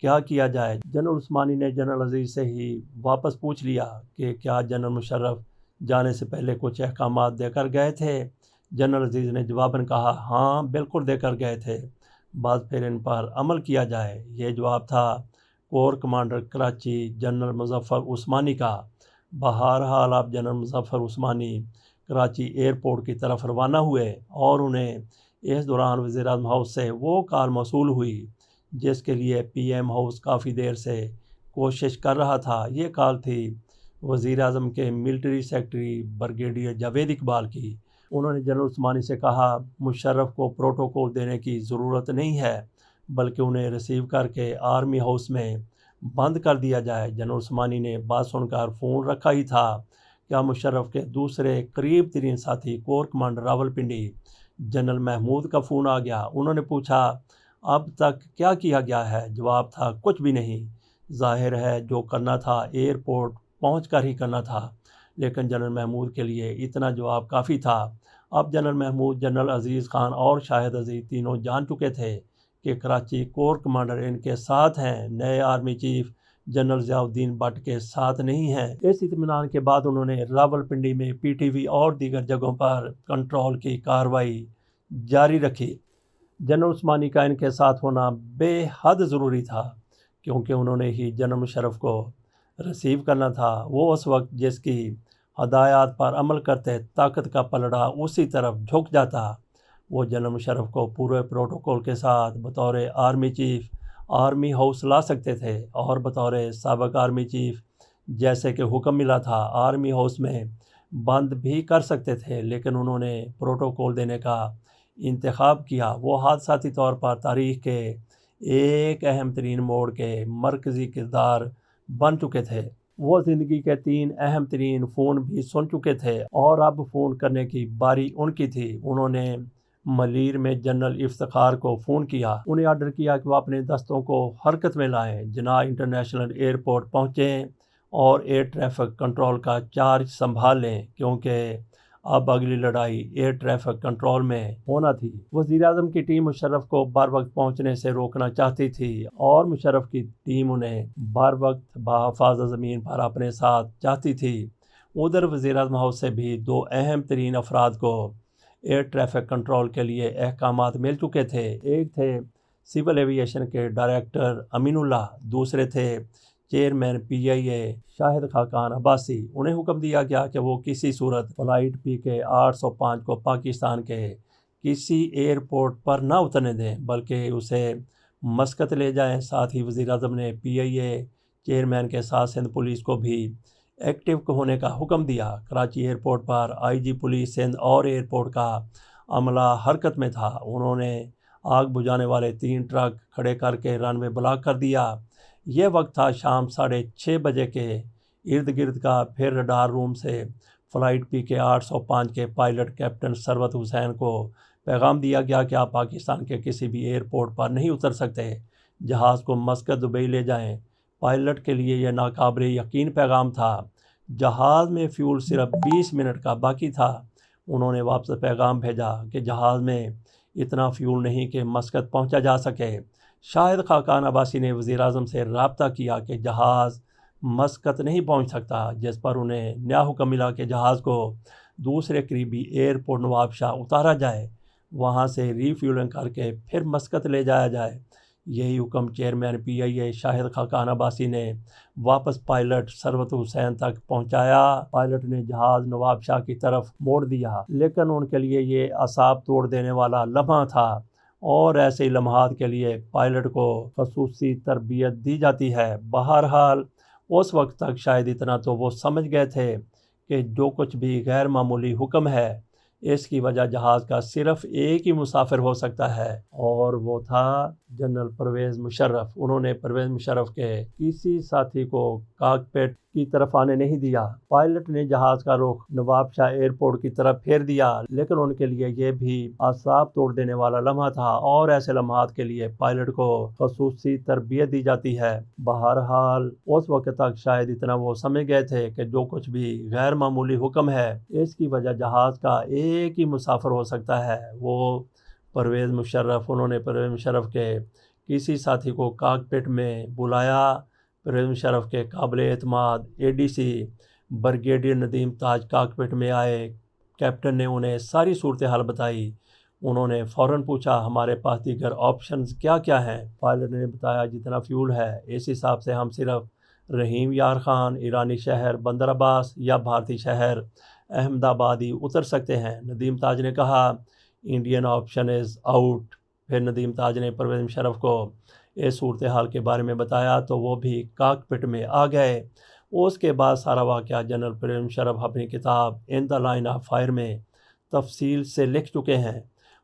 کیا کیا جائے۔ جنرل عثمانی نے جنرل عزیز سے ہی واپس پوچھ لیا کہ کیا جنرل مشرف جانے سے پہلے کچھ احکامات دے کر گئے تھے؟ جنرل عزیز نے جواباً کہا، ہاں بالکل دے کر گئے تھے، بعد پھر ان پر عمل کیا جائے۔ یہ جواب تھا corps commander Karachi general Muzaffar Usmani کا۔ بہرحال اب جنرل مظفر عثمانی کراچی ایئرپورٹ کی طرف روانہ ہوئے، اور انہیں اس دوران وزیر اعظم ہاؤس سے وہ کال موصول ہوئی جس کے لیے پی ایم ہاؤس کافی دیر سے کوشش کر رہا تھا۔ یہ کال تھی وزیر اعظم کے military secretary brigadier Javed Iqbal کی۔ انہوں نے جنرل عثمانی سے کہا، مشرف کو پروٹوکول دینے کی ضرورت نہیں ہے، بلکہ انہیں ریسیو کر کے آرمی ہاؤس میں بند کر دیا جائے۔ جنرل عثمانی نے بات سن کر فون رکھا ہی تھا کیا مشرف کے دوسرے قریب ترین ساتھی corps commander Rawalpindi general Mahmood کا فون آ گیا۔ انہوں نے پوچھا اب تک کیا کیا گیا ہے؟ جواب تھا کچھ بھی نہیں، ظاہر ہے جو کرنا تھا ایئرپورٹ پہنچ کر ہی کرنا تھا، لیکن جنرل محمود کے لیے اتنا جواب کافی تھا۔ اب جنرل محمود، جنرل عزیز خان اور شاہد عزیز تینوں جان چکے تھے کہ کراچی کور کمانڈر ان کے ساتھ ہیں، نئے army chief general Zia Uddin but کے ساتھ نہیں ہیں۔ اس اطمینان کے بعد انہوں نے راولپنڈی میں پی ٹی وی اور دیگر جگہوں پر کنٹرول کی کارروائی جاری رکھی۔ جنرل عثمانی کا ان کے ساتھ ہونا بے حد ضروری تھا، کیونکہ انہوں نے ہی جنرل مشرف کو ریسیو کرنا تھا۔ وہ اس وقت جس کی ہدایات پر عمل کرتے طاقت کا پلڑا اسی طرف جھک جاتا۔ وہ جنرل مشرف کو پورے پروٹوکول کے ساتھ بطور آرمی چیف آرمی ہاؤس لا سکتے تھے اور بطور سابق آرمی چیف جیسے کہ حکم ملا تھا آرمی ہاؤس میں بند بھی کر سکتے تھے، لیکن انہوں نے پروٹوکول دینے کا انتخاب کیا۔ وہ حادثاتی طور پر تاریخ کے ایک اہم ترین موڑ کے مرکزی کردار بن چکے تھے۔ وہ زندگی کے 3 اہم ترین فون بھی سن چکے تھے اور اب فون کرنے کی باری ان کی تھی۔ انہوں نے ملیر میں جنرل افتخار کو فون کیا، انہیں آرڈر کیا کہ وہ اپنے دستوں کو حرکت میں لائیں، جناح انٹرنیشنل ایئرپورٹ پہنچیں اور ایئر ٹریفک کنٹرول کا چارج سنبھال لیں، کیونکہ اب اگلی لڑائی ایئر ٹریفک کنٹرول میں ہونا تھی۔ وزیر اعظم کی ٹیم مشرف کو بر وقت پہنچنے سے روکنا چاہتی تھی اور مشرف کی ٹیم انہیں بر وقت بحفاظت زمین پر اپنے ساتھ چاہتی تھی۔ ادھر وزیر اعظم ہاؤس سے بھی 2 اہم ترین افراد کو ایئر ٹریفک کنٹرول کے لیے احکامات مل چکے تھے۔ ایک تھے سول ایوییشن کے ڈائریکٹر امین اللہ، دوسرے تھے چیئرمین پی آئی اے شاہد خاقان عباسی۔ انہیں حکم دیا گیا کہ وہ کسی صورت فلائٹ PK 805 کو پاکستان کے کسی ایئرپورٹ پر نہ اترنے دیں، بلکہ اسے مسقط لے جائیں۔ ساتھ ہی وزیر اعظم نے PIA چیئرمین کے ساتھ سندھ پولیس کو بھی ایکٹیو ہونے کا حکم دیا۔ کراچی ایئرپورٹ پر IG پولیس سندھ اور ایئرپورٹ کا عملہ حرکت میں تھا۔ انہوں نے آگ بجھانے والے 3 ٹرک کھڑے کر کے رن وے بلاک کر دیا۔ یہ وقت تھا شام 6:30 بجے کے ارد گرد کا۔ پھر رڈار روم سے فلائٹ PK 805 کے پائلٹ کیپٹن ثروت حسین کو پیغام دیا گیا کہ آپ پاکستان کے کسی بھی ایئرپورٹ پر نہیں اتر سکتے، جہاز کو مسقط دبئی لے جائیں۔ پائلٹ کے لیے یہ ناقابل یقین پیغام تھا۔ جہاز میں فیول صرف 20 منٹ کا باقی تھا۔ انہوں نے واپس پیغام بھیجا کہ جہاز میں اتنا فیول نہیں کہ مسقط پہنچا جا سکے۔ شاہد خاقان عباسی نے وزیر اعظم سے رابطہ کیا کہ جہاز مسقط نہیں پہنچ سکتا، جس پر انہیں نیا حکم ملا کہ جہاز کو دوسرے قریبی ایئرپورٹ نواب شاہ اتارا جائے، وہاں سے ری فیولنگ کر کے پھر مسقط لے جایا جائے۔ یہی حکم چیئرمین PIA شاہد خاقان عباسی نے واپس پائلٹ ثروت حسین تک پہنچایا۔ پائلٹ نے جہاز نواب شاہ کی طرف موڑ دیا، لیکن ان کے لیے یہ اعصاب توڑ دینے والا لمحہ تھا، اور ایسے لمحات کے لیے پائلٹ کو خصوصی تربیت دی جاتی ہے۔ بہرحال اس وقت تک شاید اتنا تو وہ سمجھ گئے تھے کہ جو کچھ بھی غیر معمولی حکم ہے، اس کی وجہ جہاز کا صرف ایک ہی مسافر ہو سکتا ہے، اور وہ تھا جنرل پرویز مشرف۔ انہوں نے پرویز مشرف کے کسی ساتھی کو کاکپٹ کی طرف آنے نہیں دیا۔ پائلٹ نے جہاز کا رخ نواب شاہ ایئرپورٹ کی طرف پھیر دیا، لیکن ان کے لیے یہ بھی اعصاب توڑ دینے والا لمحہ تھا، اور ایسے لمحات کے لیے پائلٹ کو خصوصی تربیت دی جاتی ہے۔ بہرحال اس وقت تک شاید اتنا وہ سمجھ گئے تھے کہ جو کچھ بھی غیر معمولی حکم ہے، اس کی وجہ جہاز کا ایک ہی مسافر ہو سکتا ہے، وہ پرویز مشرف۔ انہوں نے پرویز مشرف کے کسی ساتھی کو کاکپٹ میں بلایا۔ پرویز مشرف کے قابل اعتماد ADC بریگیڈیئر ندیم تاج کاکپٹ میں آئے۔ کیپٹن نے انہیں ساری صورتحال بتائی۔ انہوں نے فوراً پوچھا ہمارے پاس دیگر آپشنز کیا کیا ہیں؟ پائلٹ نے بتایا جتنا فیول ہے اس حساب سے ہم صرف رحیم یار خان ایرانی شہر بندر عباس یا بھارتی شہر احمد آباد ہی اتر سکتے ہیں۔ ندیم تاج نے کہا انڈین آپشن از آؤٹ۔ پھر ندیم تاج نے پرویز مشرف کو اس صورتحال کے بارے میں بتایا تو وہ بھی کاکپٹ میں آ گئے۔ اس کے بعد سارا واقعہ جنرل پرویز مشرف اپنی کتاب ان دا لائن آف فائر میں تفصیل سے لکھ چکے ہیں۔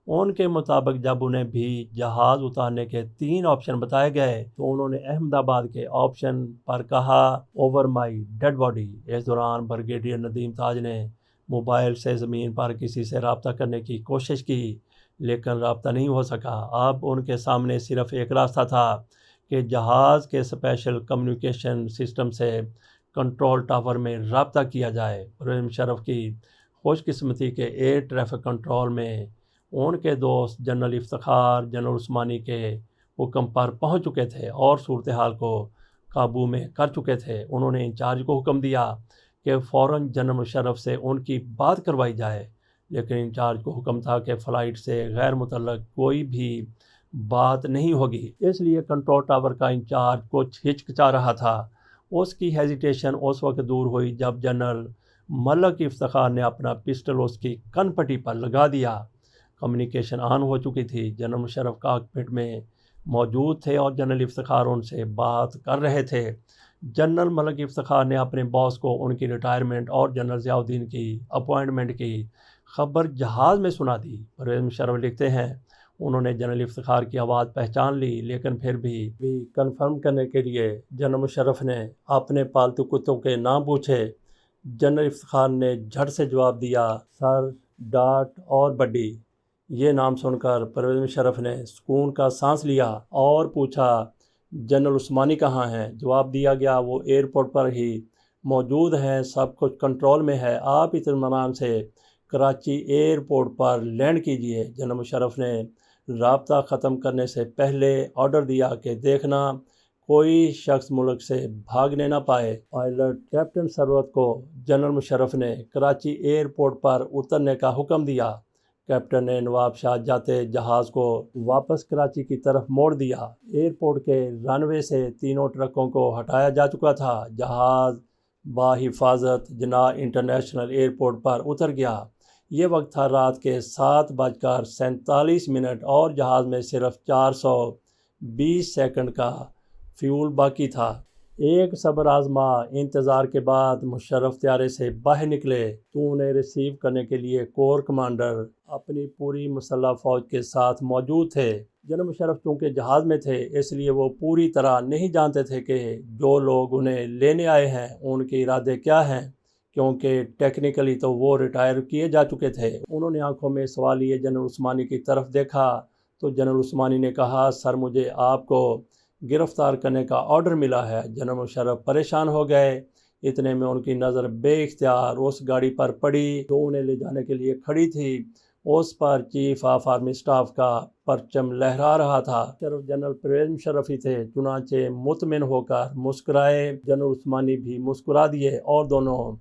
ان کے مطابق جب انہیں بھی جہاز اتارنے کے 3 آپشن بتائے گئے تو انہوں نے احمد آباد کے آپشن پر کہا اوور مائی ڈیڈ باڈی۔ اس دوران بریگیڈیئر ندیم تاج نے موبائل سے زمین پر کسی سے رابطہ کرنے کی کوشش کی لیکن رابطہ نہیں ہو سکا۔ اب ان کے سامنے صرف ایک راستہ تھا کہ جہاز کے اسپیشل کمیونیکیشن سسٹم سے کنٹرول ٹاور میں رابطہ کیا جائے۔ پرویز مشرف کی خوش قسمتی کے ایئر ٹریفک کنٹرول میں ان کے دوست جنرل افتخار جنرل عثمانی کے حکم پر پہنچ چکے تھے اور صورتحال کو قابو میں کر چکے تھے۔ انہوں نے انچارج کو حکم دیا کہ فوراً جنرل مشرف سے ان کی بات کروائی جائے، لیکن انچارج کو حکم تھا کہ فلائٹ سے غیر متعلق کوئی بھی بات نہیں ہوگی۔ اس لیے کنٹرول ٹاور کا انچارج کچھ ہچکچا رہا تھا۔ اس کی ہیزیٹیشن اس وقت دور ہوئی جب جنرل ملک افتخار نے اپنا پسٹل اس کی کن پٹی پر لگا دیا۔ کمیونیکیشن آن ہو چکی تھی۔ جنرل مشرف کاکپٹ میں موجود تھے اور جنرل افتخار ان سے بات کر رہے تھے۔ جنرل ملک افتخار نے اپنے باس کو ان کی ریٹائرمنٹ اور جنرل ضیاء الدین کی اپوائنٹمنٹ کی خبر جہاز میں سنا دی۔ پرویز مشرف لکھتے ہیں انہوں نے جنرل افتخار کی آواز پہچان لی لیکن پھر بھی کنفرم کرنے کے لیے جنرل مشرف نے اپنے پالتو کتوں کے نام پوچھے۔ جنرل افتخار نے جھٹ سے جواب دیا سر، ڈاٹ اور بڈی۔ یہ نام سن کر پرویز مشرف نے سکون کا سانس لیا اور پوچھا جنرل عثمانی کہاں ہیں؟ جواب دیا گیا وہ ایئرپورٹ پر ہی موجود ہیں، سب کچھ کنٹرول میں ہے، آپ اطمینان سے کراچی ایئرپورٹ پر لینڈ کیجئے۔ جنرل مشرف نے رابطہ ختم کرنے سے پہلے آرڈر دیا کہ دیکھنا کوئی شخص ملک سے بھاگنے نہ پائے۔ پائلٹ کیپٹن ثروت کو جنرل مشرف نے کراچی ایئرپورٹ پر اترنے کا حکم دیا۔ کیپٹن نے نواب شاہ جاتے جہاز کو واپس کراچی کی طرف موڑ دیا۔ ایئرپورٹ کے رن وے سے تینوں ٹرکوں کو ہٹایا جا چکا تھا۔ جہاز بحفاظت جناح انٹرنیشنل ایئرپورٹ پر اتر گیا۔ یہ وقت تھا رات کے 7:47 اور جہاز میں صرف 420 سیکنڈ کا فیول باقی تھا۔ ایک صبر آزما انتظار کے بعد مشرف طیارے سے باہر نکلے تو انہیں ریسیو کرنے کے لیے کور کمانڈر اپنی پوری مسلح فوج کے ساتھ موجود تھے۔ جنرل مشرف چونکہ جہاز میں تھے اس لیے وہ پوری طرح نہیں جانتے تھے کہ جو لوگ انہیں لینے آئے ہیں ان کے ارادے کیا ہیں، کیونکہ ٹیکنیکلی تو وہ ریٹائر کیے جا چکے تھے۔ انہوں نے آنکھوں میں سوال لیے جنرل عثمانی کی طرف دیکھا تو جنرل عثمانی نے کہا سر مجھے آپ کو گرفتار کرنے کا آرڈر ملا ہے۔ جنرل مشرف پریشان ہو گئے۔ اتنے میں ان کی نظر بے اختیار اس گاڑی پر پڑی جو انہیں لے جانے کے لیے کھڑی تھی۔ اس پر چیف آف آرمی اسٹاف کا پرچم لہرا رہا تھا۔ صرف جنرل پرویز مشرف ہی تھے، چنانچہ مطمئن ہو کر مسکرائے۔ جنرل عثمانی بھی مسکرا دیے اور دونوں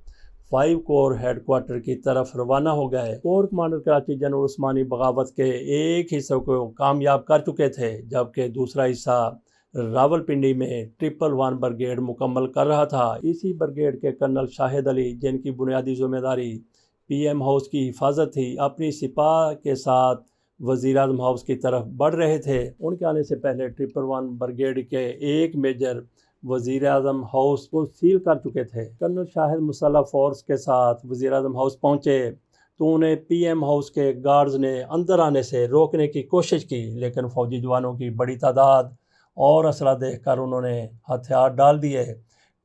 5 کور ہیڈ کوارٹر کی طرف روانہ ہو گئے۔ Corps commander Karachi general Usmani بغاوت کے ایک حصے کو کامیاب کر چکے تھے جبکہ دوسرا حصہ راولپنڈی میں 111 بریگیڈ مکمل کر رہا تھا۔ اسی بریگیڈ کے کرنل شاہد علی جن کی بنیادی ذمہ داری پی ایم ہاؤس کی حفاظت تھی اپنی سپاہ کے ساتھ وزیر اعظم ہاؤس کی طرف بڑھ رہے تھے۔ ان کے آنے سے پہلے 111 بریگیڈ کے ایک میجر وزیر اعظم ہاؤس کو سیل کر چکے تھے۔ کرنل شاہد مسلح فورس کے ساتھ وزیر اعظم ہاؤس پہنچے تو انہیں پی ایم ہاؤس کے گارڈز نے اندر آنے سے روکنے کی کوشش کی لیکن فوجی جوانوں کی بڑی تعداد اور اسلحہ دیکھ کر انہوں نے ہتھیار ڈال دیے۔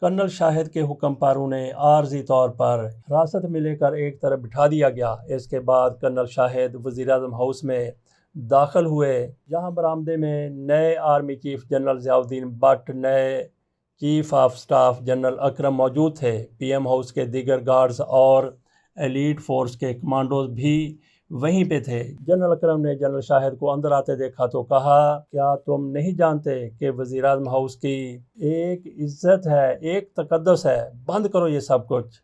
کرنل شاہد کے حکم پر انہیں عارضی طور پر حراست میں لے کر ایک طرف بٹھا دیا گیا۔ اس کے بعد کرنل شاہد وزیر اعظم ہاؤس میں داخل ہوئے جہاں برآمدے میں نئے army chief general Zia Uddin but, نئے چیف آف سٹاف جنرل اکرم موجود تھے۔ پی ایم ہاؤس کے دیگر گارڈز اور ایلیٹ فورس کے کمانڈوز بھی وہیں پہ تھے۔ جنرل اکرم نے جنرل شاہد کو اندر آتے دیکھا تو کہا کیا تم نہیں جانتے کہ وزیر اعظم ہاؤس کی ایک عزت ہے، ایک تقدس ہے، بند کرو یہ سب کچھ۔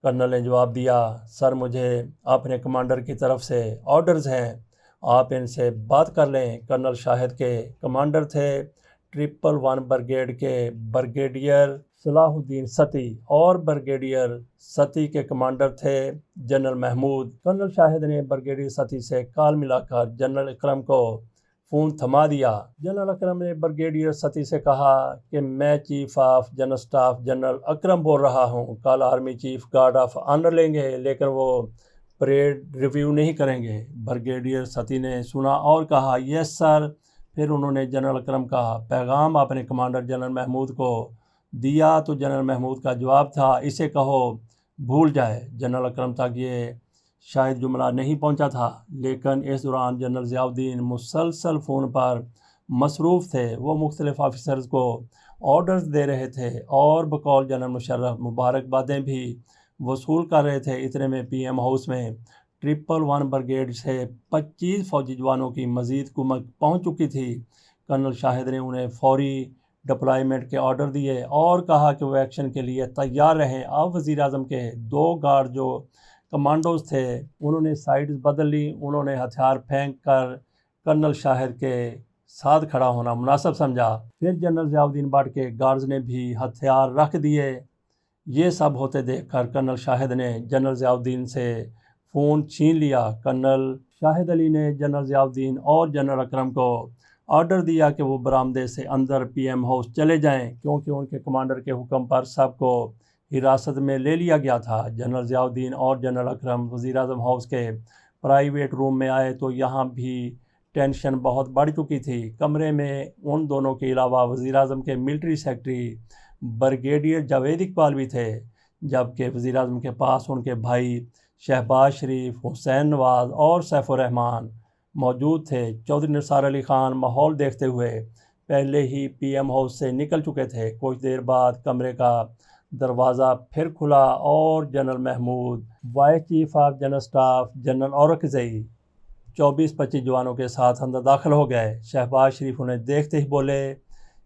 کرنل نے جواب دیا سر مجھے اپنے کمانڈر کی طرف سے آرڈرز ہیں، آپ ان سے بات کر لیں۔ کرنل شاہد کے کمانڈر تھے 111 بریگیڈ کے بریگیڈیئر صلاح الدین ستی اور بریگیڈیئر ستی کے کمانڈر تھے جنرل محمود۔ کرنل شاہد نے بریگیڈیئر ستی سے کال ملا کر جنرل اکرم کو فون تھما دیا۔ جنرل اکرم نے بریگیڈیئر ستی سے کہا کہ میں chief of general staff general Akram بول رہا ہوں، کل army chief guard of honour لیں گے لیکن وہ پریڈ ریویو نہیں کریں گے؟ بریگیڈیئر ستی نے سنا اور کہا یس سر۔ پھر انہوں نے جنرل اکرم کا پیغام اپنے کمانڈر جنرل محمود کو دیا تو جنرل محمود کا جواب تھا اسے کہو بھول جائے۔ جنرل اکرم تک یہ شاید جملہ نہیں پہنچا تھا، لیکن اس دوران جنرل ضیاء الدین مسلسل فون پر مصروف تھے۔ وہ مختلف آفیسرز کو آرڈرز دے رہے تھے اور بقول جنرل مشرف مبارکبادیں بھی وصول کر رہے تھے۔ اتنے میں پی ایم ہاؤس میں 111 بریگیڈ سے 25 فوجی جوانوں کی مزید کمک پہنچ چکی تھی۔ کرنل شاہد نے انہیں فوری ڈپلائمنٹ کے آرڈر دیے اور کہا کہ وہ ایکشن کے لیے تیار رہیں۔ اب وزیر اعظم کے 2 گارڈ جو کمانڈوز تھے انہوں نے سائڈز بدل لی۔ انہوں نے ہتھیار پھینک کر کرنل شاہد کے ساتھ کھڑا ہونا مناسب سمجھا۔ پھر جنرل ضیاء الدین بٹ کے گارڈز نے بھی ہتھیار رکھ دیے۔ یہ سب ہوتے دیکھ کر کرنل شاہد نے جنرل ضیاء الدین سے فون چھین لیا۔ کرنل شاہد علی نے جنرل ضیاء الدین اور جنرل اکرم کو آرڈر دیا کہ وہ برآمدے سے اندر پی ایم ہاؤس چلے جائیں، کیونکہ ان کے کمانڈر کے حکم پر سب کو حراست میں لے لیا گیا تھا۔ جنرل ضیاء الدین اور جنرل اکرم وزیر اعظم ہاؤس کے پرائیویٹ روم میں آئے تو یہاں بھی ٹینشن بہت بڑھ چکی تھی۔ کمرے میں ان دونوں کے علاوہ وزیر اعظم کے military secretary brigadier Javed Iqbal بھی تھے، جبکہ وزیر اعظم کے پاس ان کے بھائی شہباز شریف، حسین نواز اور سیف الرحمان موجود تھے۔ چودھری نثار علی خان ماحول دیکھتے ہوئے پہلے ہی پی ایم ہاؤس سے نکل چکے تھے۔ کچھ دیر بعد کمرے کا دروازہ پھر کھلا اور general Mahmood, vice chief of general staff general Orakzai 24-25 جوانوں کے ساتھ اندر داخل ہو گئے۔ شہباز شریف انہیں دیکھتے ہی بولے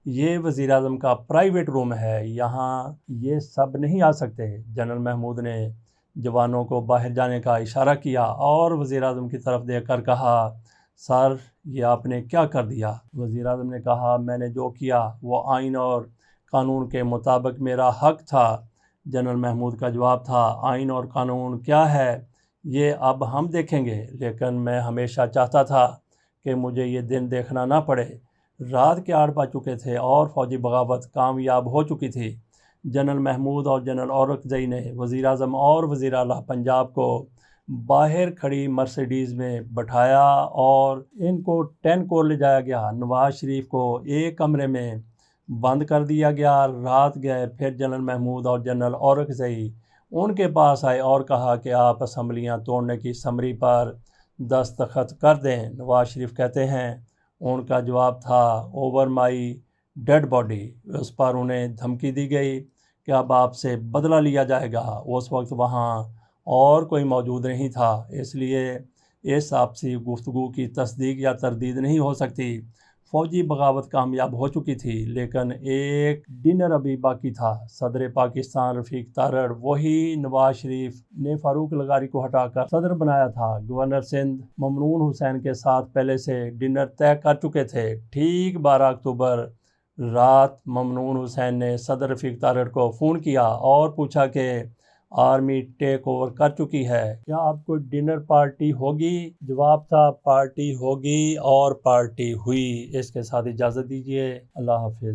یہ وزیر اعظم کا پرائیویٹ روم ہے، یہاں یہ سب نہیں آ سکتے۔ جنرل محمود نے جوانوں کو باہر جانے کا اشارہ کیا اور وزیر اعظم کی طرف دیکھ کر کہا سر یہ آپ نے کیا کر دیا؟ وزیر اعظم نے کہا میں نے جو کیا وہ آئین اور قانون کے مطابق میرا حق تھا۔ جنرل محمود کا جواب تھا آئین اور قانون کیا ہے یہ اب ہم دیکھیں گے، لیکن میں ہمیشہ چاہتا تھا کہ مجھے یہ دن دیکھنا نہ پڑے۔ رات کے 8 بج چکے تھے اور فوجی بغاوت کامیاب ہو چکی تھی۔ جنرل محمود اور جنرل اورکزئی نے وزیر اعظم اور وزیر اعلیٰ پنجاب کو باہر کھڑی مرسیڈیز میں بٹھایا اور ان کو 10 کور لے جایا گیا۔ نواز شریف کو ایک کمرے میں بند کر دیا گیا۔ رات گئے پھر جنرل محمود اور جنرل اورکزئی ان کے پاس آئے اور کہا کہ آپ اسمبلیاں توڑنے کی سمری پر دستخط کر دیں۔ نواز شریف کہتے ہیں ان کا جواب تھا اوور مائی ڈیڈ باڈی۔ اس پر انہیں دھمکی دی گئی کہ اب آپ سے بدلہ لیا جائے گا۔ اس وقت وہاں اور کوئی موجود نہیں تھا، اس لیے اس آپسی گفتگو کی تصدیق یا تردید نہیں ہو سکتی۔ فوجی بغاوت کامیاب ہو چکی تھی، لیکن ایک ڈنر ابھی باقی تھا۔ صدر پاکستان رفیق تارڑ، وہی نواز شریف نے فاروق لغاری کو ہٹا کر صدر بنایا تھا، گورنر سندھ ممنون حسین کے ساتھ پہلے سے ڈنر طے کر چکے تھے۔ ٹھیک 12 اکتوبر رات ممنون حسین نے صدر رفیق تارڑ کو فون کیا اور پوچھا کہ آرمی ٹیک اوور کر چکی ہے، کیا آپ کو ڈنر پارٹی ہوگی؟ جواب تھا پارٹی ہوگی اور پارٹی ہوئی۔ اس کے ساتھ اجازت دیجیے، اللہ حافظ۔